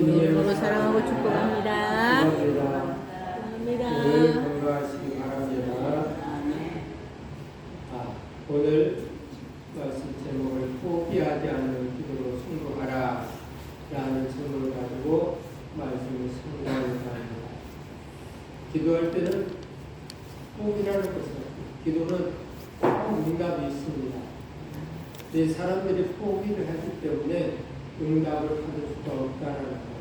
주님의 이름으로 사랑하고 축복합니다. 감사합니다. 늘 건강하시기 바랍니다. 오늘 말씀 제목을 포기하지 않는 기도로 승부하라 라는 제목을 가지고 말씀을 승부하고자 합니다. 기도할 때는 포기라는 것은 기도는 꼭 응답이 있습니다. 네, 사람들이 포기를 하기 때문에 응답을 받을 수가 없다는 것.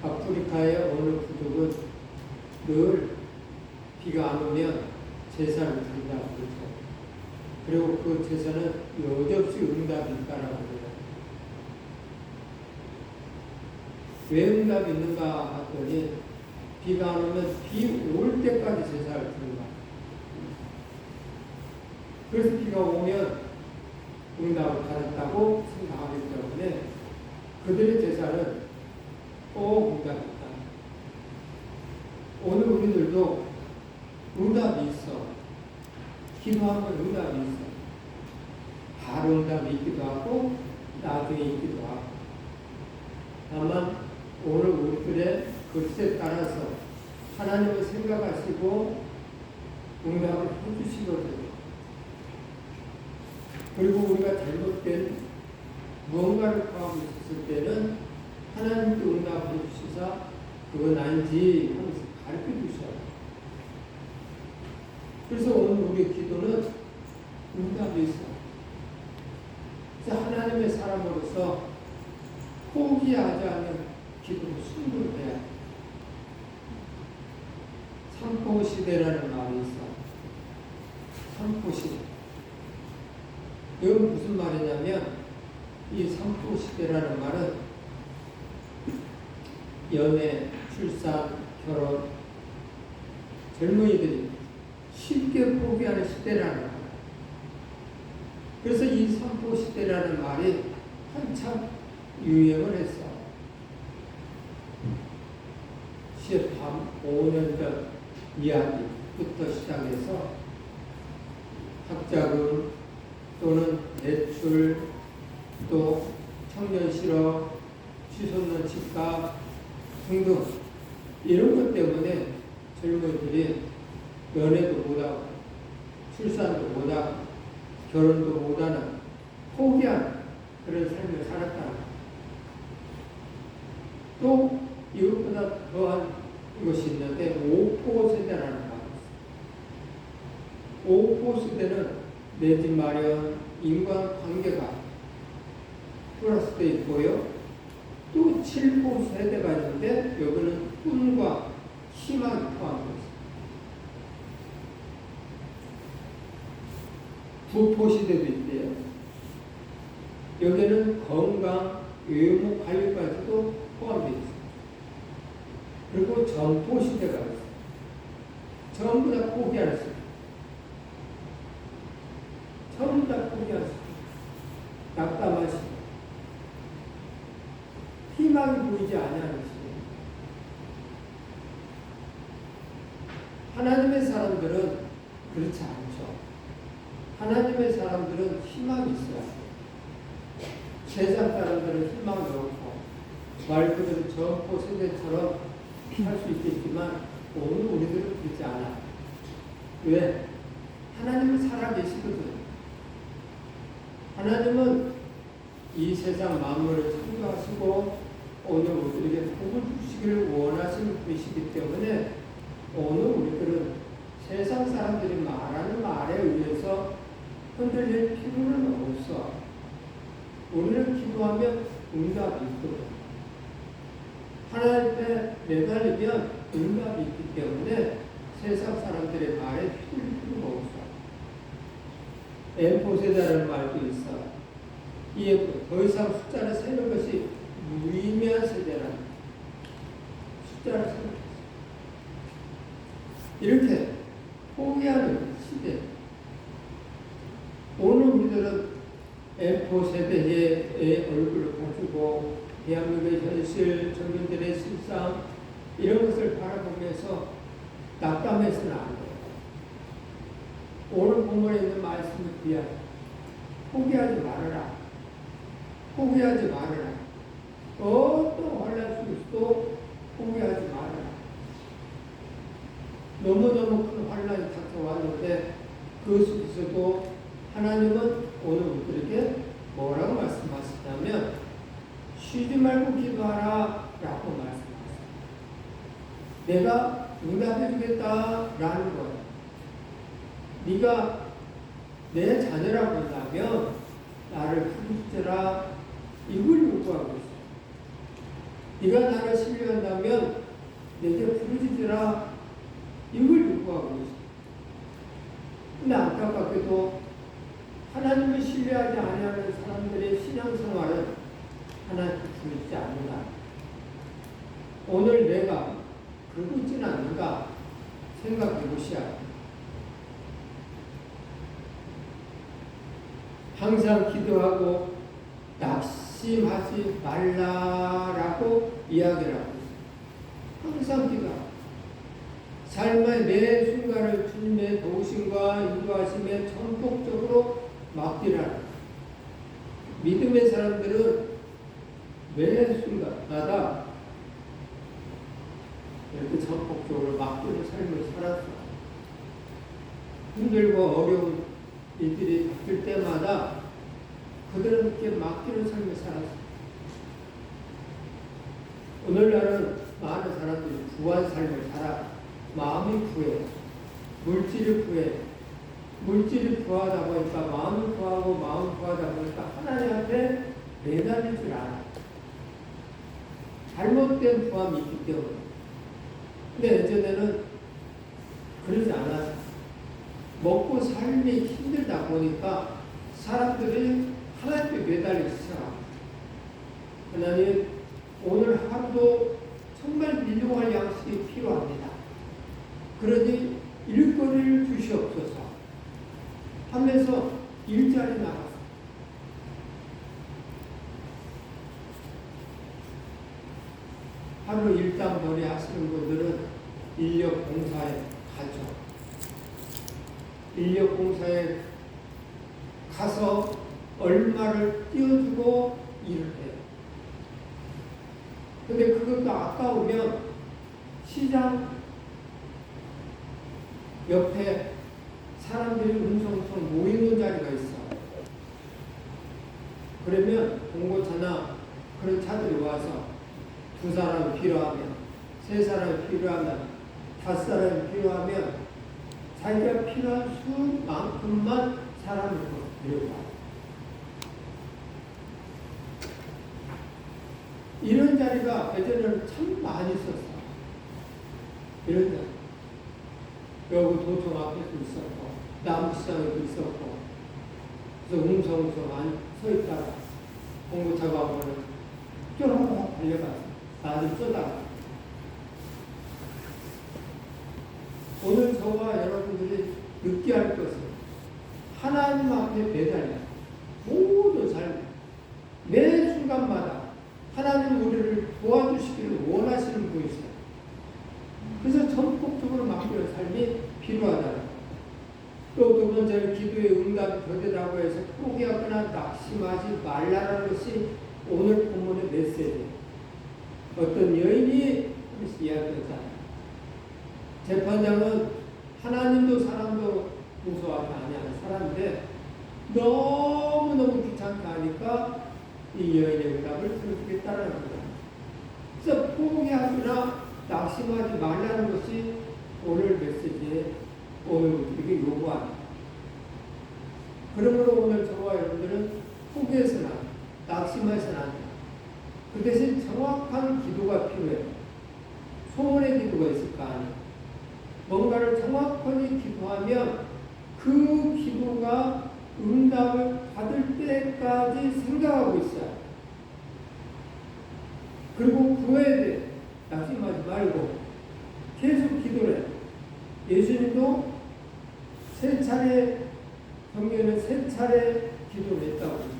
아프리카의 어느 부족은 늘 비가 안 오면 제사를 드린다고 그러죠. 그리고 그 제사는 여지없이 응답이 있다라고 해요. 왜 응답이 있는가 했더니 비가 안 오면 비 올 때까지 제사를 드린다. 그래서 비가 오면 응답을 받았다고 생각하기 때문에 그들의 제사는 꼭 응답이 있다. 오늘 우리들도 응답이 있어. 기도하면 응답이 있어. 바로 응답이 있기도 하고 나중에 있기도 하고. 다만 오늘 우리들의 것에 따라서 하나님을 생각하시고 응답을 해주시거든요. 그리고 우리가 잘못된 무언가를 구하고 있었을 때는 하나님도 응답해 주시사 그건 아닌지 하면서 가르쳐 주셔요. 그래서 오늘 우리의 기도는 응답이 있어요. 그래서 하나님의 사람으로서 포기하지 않는 기도로 승부해야 해요. 삼포시대라는 말이 있어. 삼포시대. 이건 무슨 말이냐면 이 삼포시대라는 말은 연애, 출산, 결혼, 젊은이들이 쉽게 포기하는 시대라는 거예요. 그래서 이 삼포시대라는 말이 한참 유행을 했어. 15년 전 이야기부터 시작해서 학자금 또는 대출, 또 청년 실업, 취소년 집값 등등 이런 것 때문에 젊은이들이 연애도 못하고 출산도 못하고 결혼도 못하는 포기한 그런 삶을 살았다. 또 이것보다 더한 것이 있는데 오포 세대라는 말이 있어요. 오포 세대는 내 집 마련, 인간관계가 플러스 되어 있고요. 또 7포 세대가 있는데 여기는 꿈과 희망이 포함되어 있습니다. 9포 시대도 있대요. 여기는 건강, 외모 관리까지도 포함되어 있습니다. 그리고 전포 시대가 있어요. 전부 다 포기할 수 있어요. 전부 다 포기할 수 있어요. 낙담하시고 희망이 보이지 아니하는 시대. 하나님의 사람들은 그렇지 않죠. 하나님의 사람들은 희망이 있어야 해요. 세상 사람들은 희망이 없고 말 그대로 전포 세대처럼 할 수 있겠지만 오늘 우리들은 그렇지 않아. 왜? 하나님은 살아계시거든. 하나님은 이 세상 만물을 창조하시고 오늘 우리에게 복을 주시기를 원하시는 분이시기 때문에 오늘 우리들은 세상 사람들이 말하는 말에 의해서 흔들릴 필요는 없어. 우리는 기도하면 응답이 있거든. 하나님께 매달리면 응답이 있기 때문에 세상 사람들의 말에 휘둘릴 필요가 없어. 엠포세다라는 말도 있어. 이에 더 이상 숫자를 세는 것이 무의미한 세대라는 숫자를 세는 것이 이렇게 포기하는 시대. 오늘 우리들은 엠포 세대의 얼굴을 가지고 대한민국의 현실, 정민들의 실상 이런 것을 바라보면서 낙담해서는 안 돼요. 오늘 본문에 있는 말씀을 귀하게 포기하지 말아라. 포기하지 말아라. 너무너무 큰 환란이 닥쳐왔는데 그 속에서도 하나님은 오늘 우리들에게 뭐라고 말씀하시냐면 쉬지 말고 기도하라 라고 말씀하세요. 내가 응답해 주겠다 라는 거예요. 네가 내 자녀라고 한다면 나를 부르짖으라 이걸 요구하고 있어요. 네가 나를 신뢰한다면 내게 부르짖으라 이걸 요구하고 있어요. 근데 안타깝게도 하나님을 신뢰하지 아니하는 사람들의 신앙생활은 하나님을 부르짖지 않는다. 오늘 내가 그러고 있지는 않는가 생각해 보시야. 항상 기도하고 낙심하지 말라라고 이야기를 하고 있어요. 항상 기도하고 삶의 매 순간을 주님의 도우심과 인도하심에 전폭적으로 맡기라. 믿음의 사람들은 매 순간마다 이렇게 전폭적으로 맡기는 삶을 살았어. 힘들고 어려운 일들이 닥칠 때마다 그들은 이렇게 맡기는 삶을 살았어. 오늘날은 많은 사람들이 부한 삶을 살아. 마음이 부해. 물질이 부해. 물질이 부하다 보니까 마음이 부하고 마음이 부하다 보니까 하나님 앞에 매달릴 줄 알아. 잘못된 부함이 있기 때문에. 근데 예전에는 그러지 않았어. 먹고 삶이 힘들다 보니까 사람들이 하나님께 매달리기 시작합니다. 하나님, 오늘 하루도 정말 일용할 양식이 필요합니다. 그러니 일거리를 주시옵소서 하면서 일자리 나갔어. 하루 일당벌이 하시는 분들은 인력 봉사에 가죠. 인력 봉사에 가서 얼마를 띄워주고 일을 해요. 근데 그것도 아까우면 시장 옆에 사람들이 웅성웅성 모이는 자리가 있어. 그러면 봉고차나 그런 차들이 와서 2사람이 필요하면, 3사람이 필요하면, 5사람이 필요하면 자기가 필요한 수만큼만 사람을 데려가. 이런 자리가 예전에는 참 많이 있었어. 이런 자리. 여기 도청 앞에도 있었고, 나무시장에도 있었고, 그래서 웅성웅성 서 있다가 봉고차가 오면 쪼르륵 달려가서 나를 쏘다가. 오늘 저와 여러분들이 느끼할 것은 하나님 앞에 매달려 모든 삶, 매 순간마다 하나님 우리를 도와주시기를 원하시는 분이세요. 그래서 전폭적으로 맡기는 삶이 필요하다. 또 두 번째는 기도의 응답이 더되라고 해서 포기하거나 낙심하지 말라는 것이 오늘 본문의 메시지. 어떤 여인이 이야기했잖아요. 재판장은 하나님도 사람도 용서하지 아니하는 사람인데 너무너무 귀찮게 하니까 이 여인의 응답을 들어주겠다는 거예요. 그래서 포기하거나 낙심하지 말라는 것이 오늘 메시지에 오늘 우리에게 요구합니다. 그러므로 오늘 저와 여러분들은 포기해서는 안 돼. 낙심해서는 안 돼. 그 대신 정확한 기도가 필요해요. 소원의 기도가 있을 거 아니에요. 뭔가를 정확하게 기도하면 그 기도가 응답을 받을 때까지 생각하고 있어요. 그리고 구해야 돼. 낙심하지 말고 계속 기도를 해요. 예수님도 3차례, 성경에는 3차례 기도를 했다고.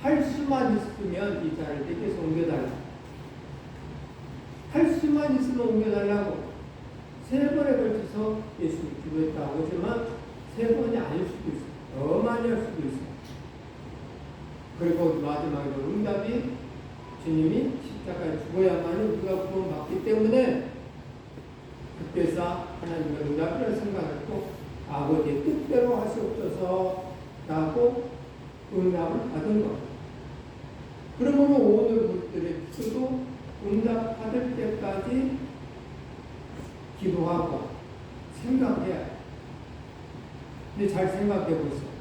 할 수만 있으면 이 자를 내게서 옮겨달라. 할 수만 있으면 옮겨달라고 3번에 걸쳐서 예수님이 기도했다고 하지만 3번이 아닐 수도 있어요. 더 많이 할 수도 있어요. 그리고 마지막으로 응답이 주님이 십자가에 죽어야만을 우리가 구원받기 때문에 그래서 하나님의 응답이라는 생각했고 아버지의 뜻대로 하시옵소서 라고 응답을 받은 것. 그러므로 오늘 우리들의 기도도 응답받을 때까지 기도하고 생각해야 해. 근데 잘 생각해 보세요.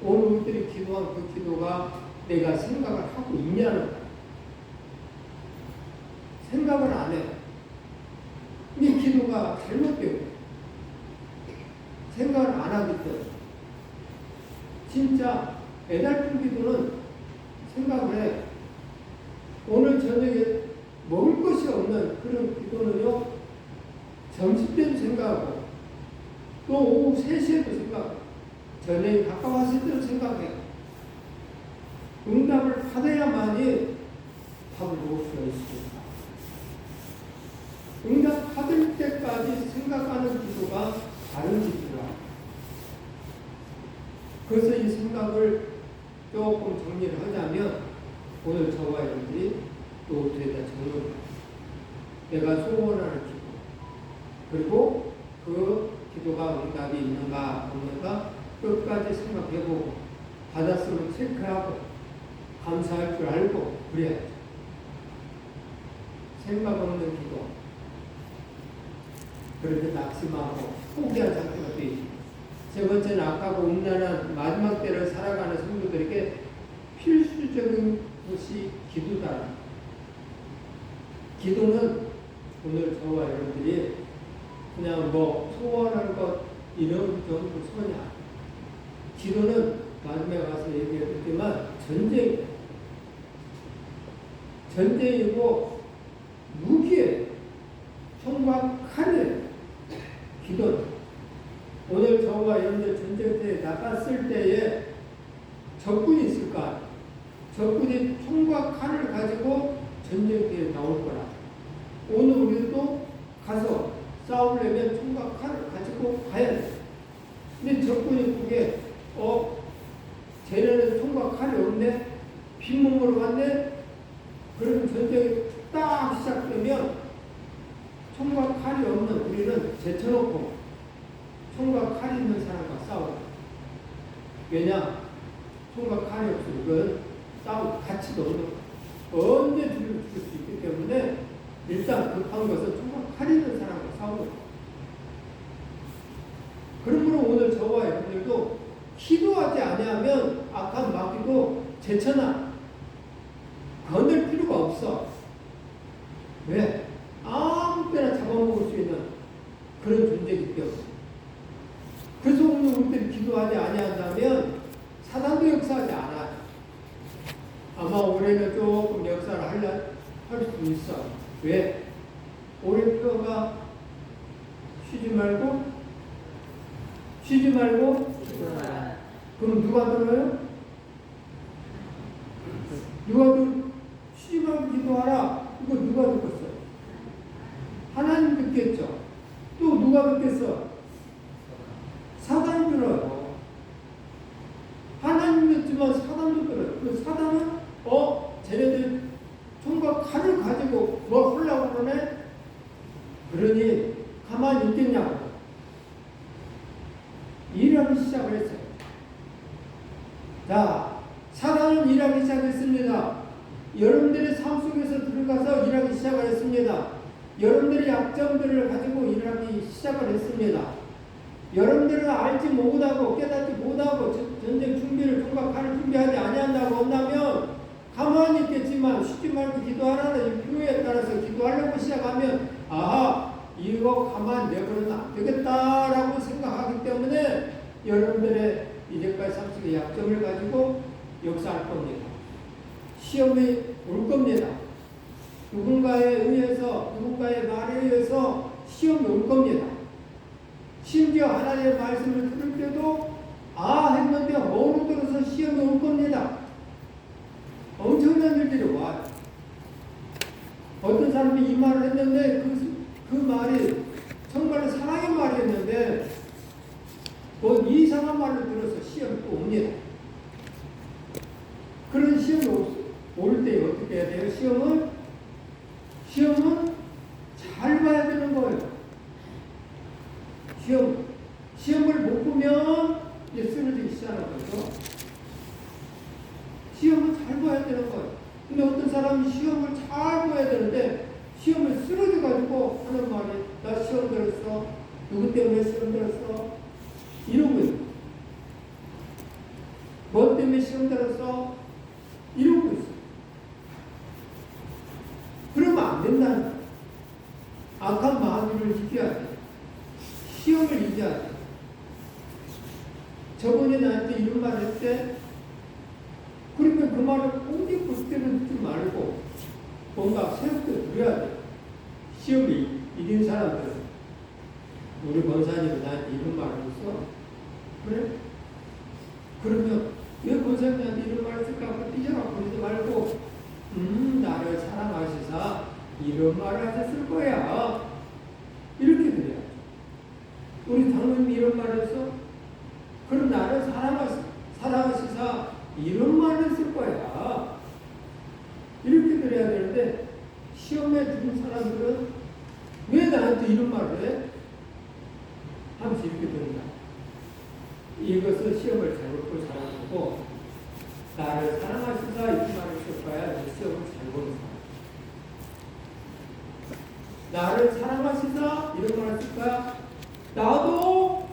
오늘 우리들이 기도한 그 기도가 내가 생각을 하고 있냐는 거야. 생각을 안 해. 이 기도가 잘못되고 생각을 안 하기 때문에 진짜 애달픈 기도는 생각을 해. 오늘 저녁에 먹을 것이 없는 그런 기도는요, 점심때도 생각하고 또 오후 3시에도 생각하고 저녁에 가까웠을 때도 생각해. 응답을 받아야만이 밥을 먹을 수가 있습니다. 응답 받을 때까지 생각하는 기도가 다른 기도라. 그래서 이 생각을 조금 정리를 하자면 오늘 저와 여러분들이 또 어떻게 다 정리를 내가 소원하는 기도 그리고 그 기도가 응답이 있는가 없는가 끝까지 생각해보고 받았으면 체크하고 감사할 줄 알고 그래야죠. 생각 없는 기도 그렇게 낙심하고 포기한 상태가 되지. 세 번째는 악하고 음란한 마지막 때를 살아가는 성도들에게 필수적인 것이 기도다. 기도는 오늘 저와 여러분들이 그냥 뭐 소원할 것 이런 정도 소냐. 기도는 마지막에 가서 얘기했지만 전쟁이고 무기에 총과 칼에 기도는 오늘 저와 여러분들 전쟁터에 나갔을 때에 적군이 있을까? 적군이 총과 칼을 가지고 전쟁터에 나올 거라. 오늘 우리도 가서 싸우려면 총과 칼을 가지고 가야 돼. 근데 적군이 그게 쟤네는 총과 칼이 없네? 빈몸으로 갔네? 그런 전쟁이 딱 시작되면 총과 칼이 없는 우리는 제쳐놓고 총과 칼이 있는 사람과 싸워. 왜냐? 총과 칼이 없으면 싸울 가치도 없는 거야. 언제 죽을 수 있기 때문에 일단 급한 것은 총과 칼이 있는 사람과 싸우는 거야. 그러므로 오늘 저와 여러분들도 기도하지 아니하면 악한 마귀도 제쳐놔. 건들 필요가 없어. 왜? 아무 때나 잡아먹을 수 있는 그런 존재이기 때문에. 그래서 오늘 우리들이 기도하지 아니한다면 사단도 역사하지 않아. 아마 올해는 조금 역사를 할 수도 있어. 왜? 올해 표가 쉬지 말고 그럼 누가 들어요? 쉬지 말고 기도하라. 이거 누가 듣겠어요? 하나님 듣겠죠. 또 누가 듣겠어? 사단이 들어요. 하나님 듣지만 사단도 들어요. 그 사단은 쟤네들 총과 칼을 가지고 뭐 하려고 그러네? 그러니 가만히 있겠냐고. 일하기 시작을 했어요. 자, 사단은 일하기 시작했습니다. 여러분들의 삶 속에서 들어가서 일하기 시작을 했습니다. 여러분들의 약점들을 가지고 일하기 시작을 했습니다. 여러분들은 알지 못하고 깨닫지 못하고 전쟁 준비를 총과 칼을 준비하지 아니한다고 한다면 가만히 있겠지만 쉬지 말고 기도하라는 이 필요에 따라서 기도하려고 시작하면 이거 가만 내버려는 안 되겠다라고 생각하기 때문에 여러분들의 이제까지 삶 속의 약점을 가지고 역사할 겁니다. 시험이 올 겁니다. 누군가에 의해서 누군가의 말에 의해서 시험이 올 겁니다. 심지어 하나님의 말씀을 들을 때도 했는데 어느들어서 시험이 올 겁니다. 엄청난 일들이 와요. 어떤 사람이 이 말을 했는데 그 말이 정말 사랑의 말이었는데 뭐 이상한 말을 들어서 시험이 또 옵니다. 그런 시험이 올 때 어떻게 해야 돼요? 시험은 잘 봐야 되는 거예요. 시험을 못 보면 이제 쓰러지기 시작하는 거죠. 시험을 잘 봐야 되는 거예요. 근데 어떤 사람이 시험을 잘 봐야 되는데 시험을 쓰러져가지고 하는 말이 나 시험 들었어. 누구 때문에 시험 들었어? 이러고 있어. 뭐 때문에 시험 들었어? 이러고 있어. 그러면 안 된다는 거야. 악한 마음을 이겨야 돼. 시험을 이겨야 돼. 저번에 나한테 이런 말 했대. 그러면 그 말을 꽁지 부스대로 듣지 말고 뭔가 새롭게 들어야 돼. 시험이 이긴 사람들. 우리 권사님이 나한테 이런 말을 했어. 그래? 그러면 왜 권사님한테 이런 말을 했을까? 삐져나고 그러지 말고 나를 사랑하시사 이런 말을 하셨을 거야. 이렇게 들어야 돼. 우리 장로님이 이런 말을 했어. 그럼 나를 사랑하시사 이런 말을 했을 거야. 이렇게 들어야 되는데 시험에 든 사람들은 왜 나한테 이런 말을 해? 하면서 이렇게 된다. 이것은 시험을 잘못 본 사람이고 나를 사랑하시사 이런 말을 했을 거야. 시험을 잘못 본 사람. 나를 사랑하시사 이런 말을 했을 거야. 나도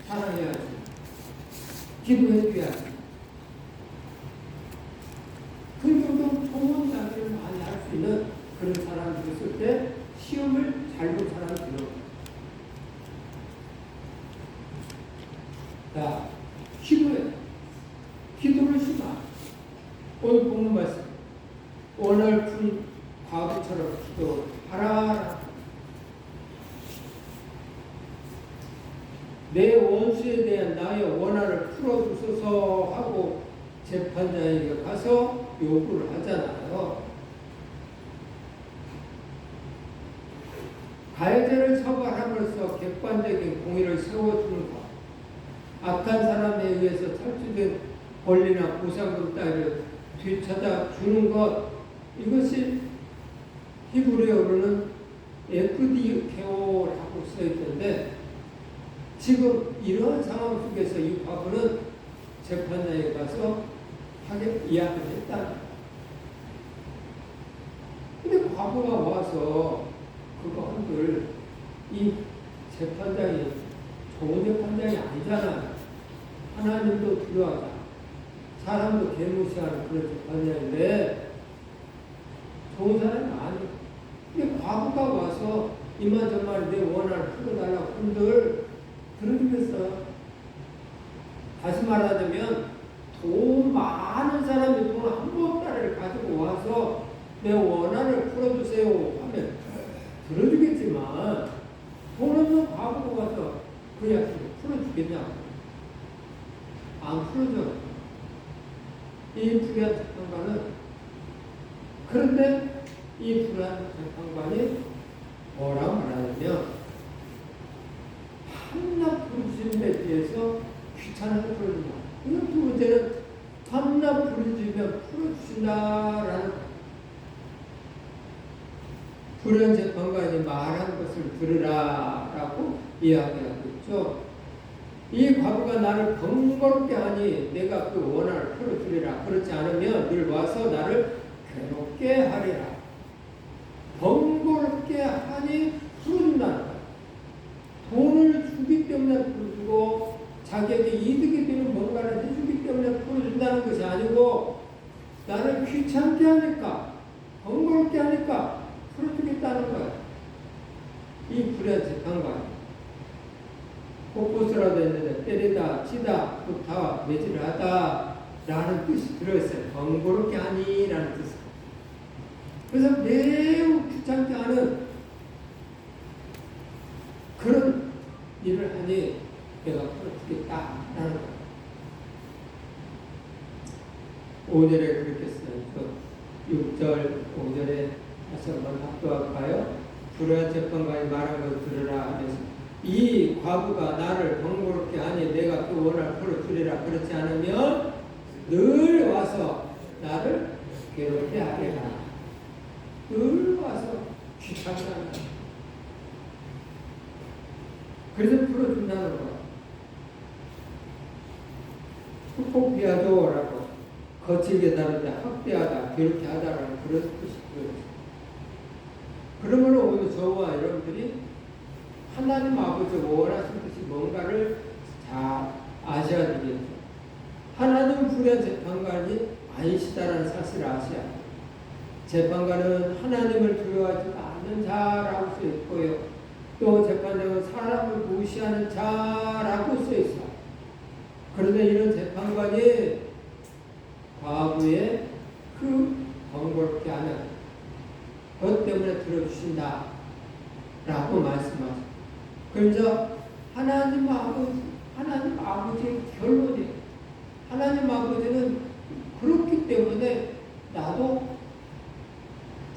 사랑해야지. 기도해줘야지. 그 정도 좋은 자세를 많이 할 수 있는 그런 사람들이 있을 때 시험을 잘 본 사람이 되는 거예요. 자, 기도해. 기도를 심하. 오늘 본문 말씀. 오늘 푼 과부처럼 기도하라. 내 원수에 대한 나의 원한을 풀어주소서 하고 재판장에게 가서 요구를 하잖아요. 가해자를 처벌함으로써 객관적인 공의를 세워주는 것. 악한 사람에 의해서 탈취된 권리나 보상금 따위를 되찾아 주는 것. 이것이 히브리어로는 에크디케오라고 써있던데 지금 이러한 상황 속에서 이 과부는 재판장에 가서 이야기를 했다. 근데 과부가 와서 그거 한들 이 재판장이 좋은 재판장이 아니잖아. 하나님도 두려워하자. 사람도 개무시하는 그런 재판장인데 좋은 사람이 아니야. 근데 과부가 와서 이만저만 내 원한을 풀어달라고 한들 들어주겠어. 다시 말하자면 돈 많은 사람이 돈 한 보따리를 가지고 와서 내 원한을 풀어주세요 하면 들어주겠지만 돈 없는 과부가 와서 그 약속을 풀어주겠냐고. 안 풀어줘. 이 불의한 재판관은 그런데 이 불의한 재판관이 뭐라고 말하냐면 한낱 부르짖음에 비해서 귀찮아서 풀어준다. 이건 두 번째는 한낱 부르짖으면 풀어주신다라는 거예요. 불의한 재판관이 말한 것을 들으라라고 이야기하고 있죠. 이 과부가 나를 번거롭게 하니 내가 그 원한을 풀어주리라. 그렇지 않으면 늘 와서 나를 괴롭게 하리라. 번거롭게 하니 풀어준다는 거예요. 돈을 주기 때문에 풀어주고 자기에게 이득이 되는 뭔가를 해주기 때문에 풀어준다는 것이 아니고 나를 귀찮게 하니까 번거롭게 하니까 풀어주겠다는 거예요. 이 불의한 재판관. 곳곳으로도 했는데 때리다, 치다, 구타, 매질을 하다 라는 뜻이 들어있어요. 번거롭게 하니 라는 뜻이에요. 그래서 매우 귀찮게 하는 그런 일을 하니 내가 풀어주겠다라는 거예요. 5절에 그렇게 써있죠. 6절, 5절에 다시 한번 합독할까요? 불의한 재판관이 말한 것을 들으라 하면서 이 과부가 나를 번거롭게 하니 내가 그 원한을 풀어주리라. 그렇지 않으면 늘 와서 나를 괴롭게 하리라. 늘 와서 귀찮게 한다. 그래서 풀어주겠다. 끝나는 거야. 축복비하도라고 거칠게 다른데 학대하다, 괴롭게 하다라는 그런 뜻이 들어있어요. 그러면 오늘 저와 여러분들이 하나님 아버지가 원하시는 것이 뭔가를 잘 아셔야 되겠죠. 하나님은 불의한 재판관이 아니시다라는 사실을 아셔야 돼요. 재판관은 하나님을 두려워하지 않는 자라고 써 있고요. 또 재판장은 사람을 무시하는 자라고 써 있어요. 그런데 이런 재판관이 과부의 그 번거롭게 하는 것 때문에 들어주신다 라고 말씀하죠. 그래서 하나님 아버지의 결론이에요. 하나님 아버지는 그렇기 때문에 나도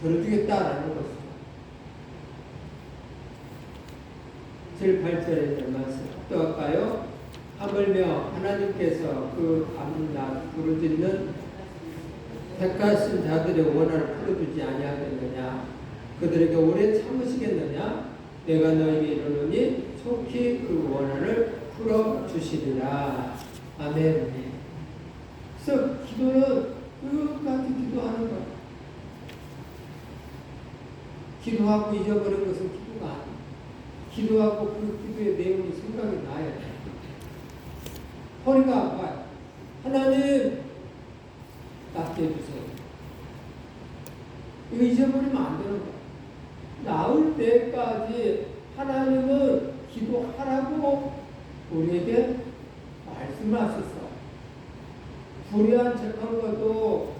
들어주겠다라는 것이죠. 7, 8절에 있는 말씀 또 할까요? 하물며 하나님께서 그 밤낮 부르짖는 택하신 자들의 원한을 풀어주지 아니하겠느냐? 그들에게 오래 참으시겠느냐? 내가 너에게 이르노니 속히 그 원한을 풀어주시리라. 아멘. 그래서 기도는 끝까지 기도하는 거예요. 기도하고 잊어버린 것은 기도가 아니에요. 기도하고 그 기도의 내용이 생각이 나야 돼요. 허리가 아파요. 하나님 낫게 해주세요. 이거 잊어버리면 안 되는 거예요. 나을 때까지 하나님은 기도하라고 우리에게 말씀하셨어요. 불의한 재판과도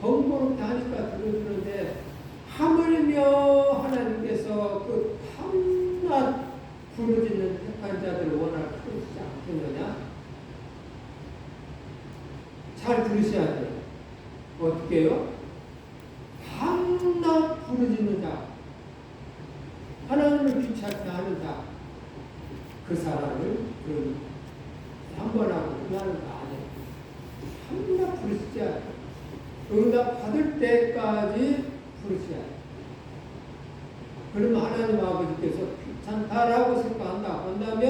번거롭게 하니까 들어주는데 하물며 하나님께서 그 밤낮 부르짖는 택한 자들을 원할 풀어주지 않겠느냐? 잘 들으셔야 돼요. 어떻게 해요? 밤낮 부르짖는 자, 하나님을 귀찮게 하는 자, 그 사람을 한 번 하고 그하는 거 아니에요. 밤낮 부르짖지 않아요. 응답 받을 때까지 부르셔야 돼요. 그러면 하나님 아버지께서 귀찮다라고 생각한다 한다면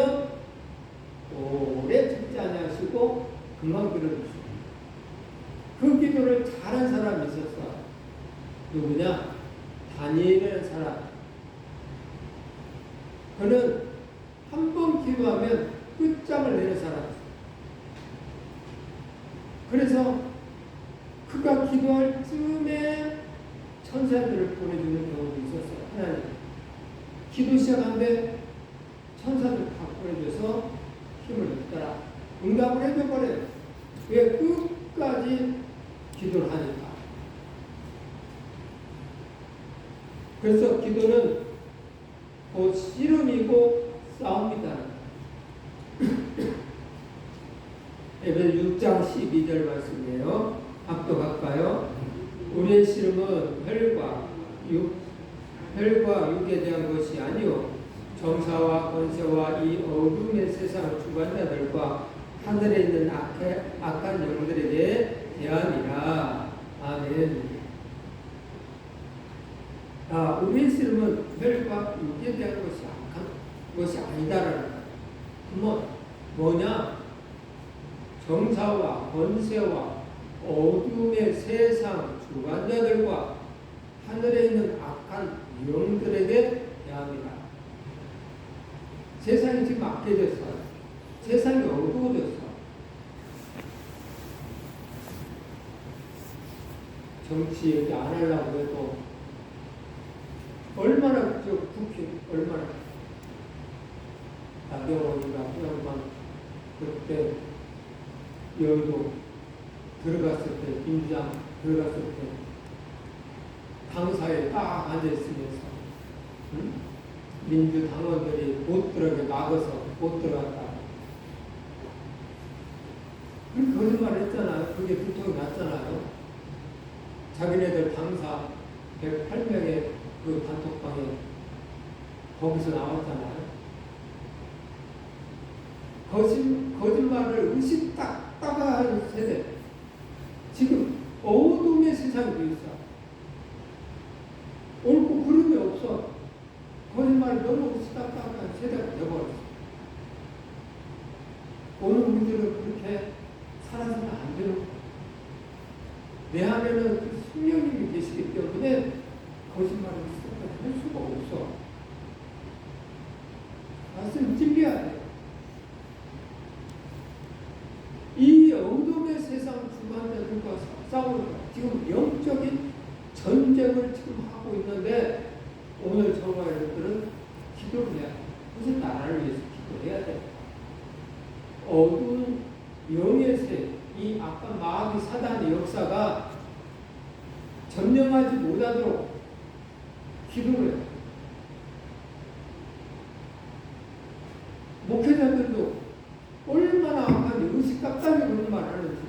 오래 듣지 아니하시고 금방 들어주시고 그 기도를 잘한 사람이 있었어. 누구냐? 다니엘이라는 사람. 그는 한 번 기도하면 끝장을 내는 사람이었어. 그래서 그가 기도할 쯤에 천사들을 보내주는 경우도 있었어요. 하나님. 기도 시작하는데 천사들 다 보내줘서 힘을 냈더라. 응답을 해줘버려요. 왜? 끝까지 기도를 하니까. 그래서 기도는 곧 씨름이고 싸움이다. 에베소 6장 12절 말씀이에요. 합독할까요? 우리의 씨름은 혈과 육에 대한 것이 아니요 정사와 권세와 이 어둠의 세상 주관자들과 하늘에 있는 악한 영들에게 대함이라. 아멘. 우리의 씨름은 혈과 육에 대한 것이 악한 것이 아니다라는 거예요. 뭐냐? 정사와 권세와 어둠의 세상 주관자들과 하늘에 있는 악한 영들에게 대함이라. 세상이 지금 악해졌어요. 세상이 어두워졌어. 정치 얘기 안 하려고 해도 얼마나 국회 얼마나 나경원이가 그냥 그때 여의도 들어갔을 때 민주당 들어갔을 때 당사에 딱 앉아있으면서 민주당원들이 못 들어가게 막아서 못 들어갔다. 그렇게 거짓말 했잖아요. 그게 두통이 났잖아요. 자기네들 당사 108명의 그 단톡방에 거기서 나왔잖아요. 거짓말을 의식딱딱한 세대. 지금 어둠의 세상이 되어 있어. 옳고 그름이 없어. 거짓말을 너무 의식딱딱한 세대가 되어버렸어. 오늘 우리들은 그렇게 살아서는 안 되는 거예요. 내 안에는 그 성령님이 계시기 때문에 거짓말을 할 수가 없어. 말씀 진리해야 돼. 이 어둠의 세상 주관자들과 싸우는 거야. 지금 영적인 전쟁을 지금 하고 있는데 오늘 저와 여러분들은 기도를 해야 돼. 무슨 나라를 위해서 기도해야 돼. 어두운 영의 세, 이 아까 마귀 사단의 역사가 점령하지 못하도록 기도를 해요. 목회자들도 얼마나 악한 의식 깝다니 그런 말 하는지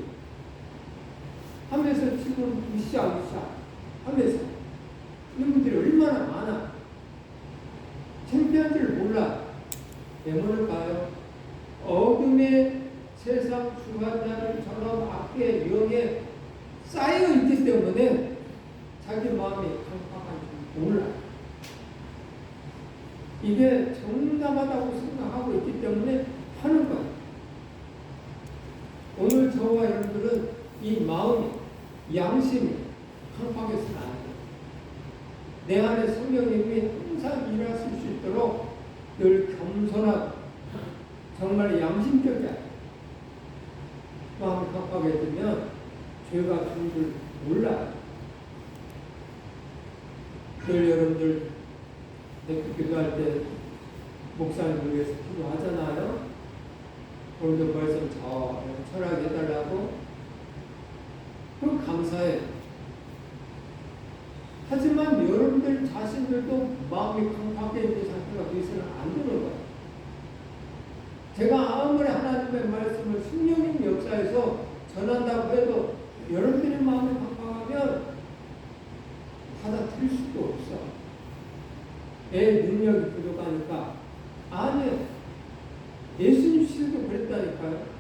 하면서 지금 으쌰 하면서 이런 분들이 얼마나 많아. 창피한지를 몰라. 대문을 가요. 어둠의 세상 주관자들처럼 악의 영에 쌓여 있기 때문에 자기 마음이 강팍한지 몰라. 이게 정당하다고 생각하고 있기 때문에 하는 거예요. 오늘 저와 여러분들은 이 마음이, 양심이 강팍해서는 안 돼요. 내 안에 성령님이 항상 일하실 수 있도록 늘 겸손하고 정말 양심적이야. 마음이 강팍해지면 죄가 줄줄 몰라요. 늘 여러분들 기도할 때 목사님을 위해서 기도하잖아요. 오늘도 말씀 철학해 달라고. 그럼 감사해. 하지만 여러분들 자신들도 마음이 강팍해 있는 상태가 되어서는 안 되는 거예요. 제가 아무리 하나님의 말씀을 성령님 역사에서 전한다고 해도 여러분들의 마음이 강팍하면 받아들일 수도 없어. 내 능력이 부족하니까. 아니에요. 예수님 시대도 그랬다니까요.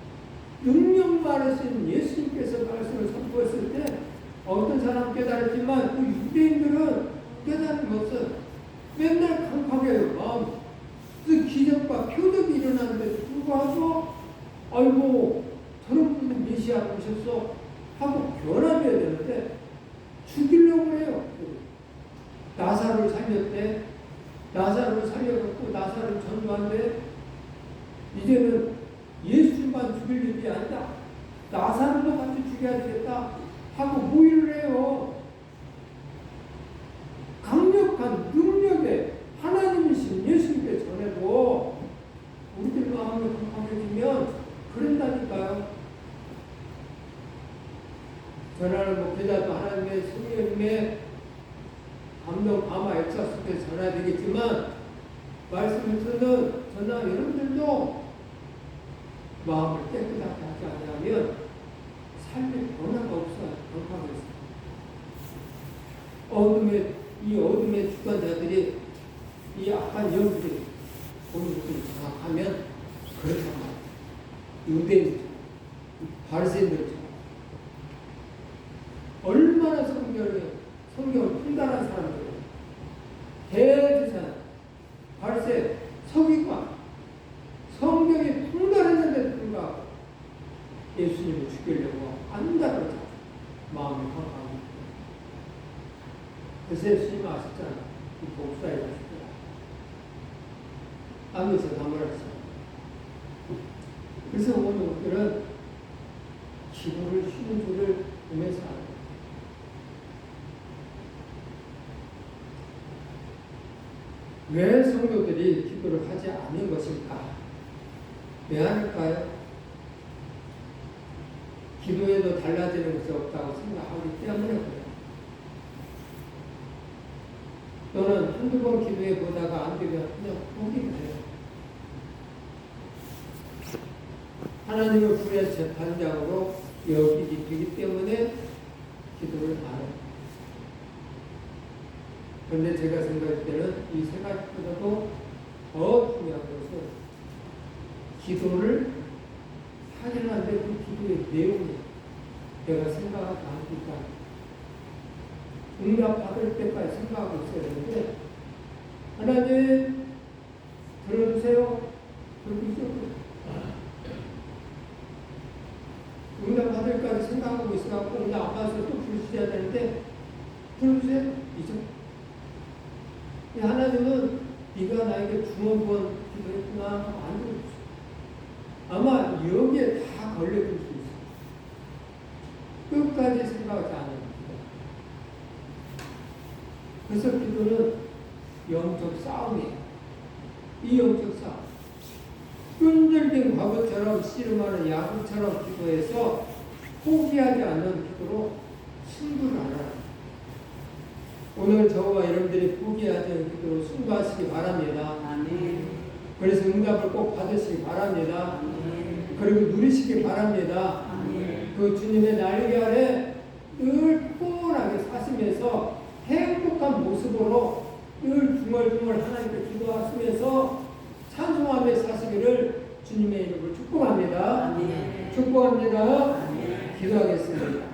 능력 많으신 예수님께서 말씀을 선포했을 때 어떤 사람 깨달았지만 그 유대인들은 깨달음이 없어요. 맨날 강팍해요. 마음. 그 기적과 표적이 일어나는데도 불구하고 아이고 저런 분이 메시아 오셨어 하고 변함해야 되는데 죽이려고 해요. 나사로를 살렸대. 나사로를 살려갖고 나사로를 전도한대. 이제는 예수만 죽일 일이 아니다. 나사로도 같이 죽여야 되겠다 하고 모의를 해요. 강력한 능력에 하나님이신 예수님께 전해도 우리들 마음이 강팍해지면 그런다니까요. 전하는 목회자도 하나님의 성령님의 감동, 감화, 역사 속에 전해야 되겠지만 말씀을 듣는 저나 여러분들도 마음을 깨끗하게 하지 않으면 삶의 변화가 없어요. 강팍해서. 이 어둠의 주관자들이 이 악한 영들이 본인들이 장악하면 그렇단 말이에요. 유대인들, 바리새인들 얼마나 성경을 통달한 사람들이에요. 대제사장, 바리새, 서기관, 성경이 통달했는데도 불구하고 예수님을 죽이려고 한다고 하죠. 마음이 강팍합니다. 그래서 예수님 아셨잖아요. 이 복사에 가셨잖아요. 암에서 담으랬어요. 그래서 오늘 우리는 기도를 쉬는 줄을 보면서 합니다. 왜 성도들이 기도를 하지 않는 것일까? 왜 하는가요? 기도에도 달라지는 것이 없다고 생각하기 때문에 그래요. 또는 한두 번 기도해 보다가 안 되면 그냥 포기를 해요. 하나님을 불의한 재판장으로 여기기 되기 때문에 기도를 안 해요. 그런데 제가 생각할 때는 이 세 가지보다도 더 중요한 것은 기도를 하긴 한데 그 기도의 내용이 내가 생각하지 않으니까 응답받을 때까지 생각하고 있어야 되는데 하나님 들어주세요. 그렇게 있어요. 잊어. 하나님은 네가 나에게 중원권 기도했구나 안 들어주죠. 아마 여기에 다 걸려들 수 있어요. 끝까지 생각하지 않는 기도. 그래서 기도는 영적 싸움이에요. 이 영적 싸움. 끈질긴 과거처럼 씨름하는 야구처럼 기도해서 포기하지 않는 기도로 승부를 하라. 오늘 저와 여러분들이 포기하지 않는 기도로 승부하시기 바랍니다. 아멘. 그래서 응답을 꼭 받으시기 바랍니다. 아멘. 그리고 누리시기 바랍니다. 아멘. 그 주님의 날개 아래 늘 포근하게 사시면서 행복한 모습으로 늘 중얼중얼 하나님께 기도하시면서 찬송하며 사시기를 주님의 이름으로 축복합니다. 아멘. 축복합니다. 아멘. 기도하겠습니다.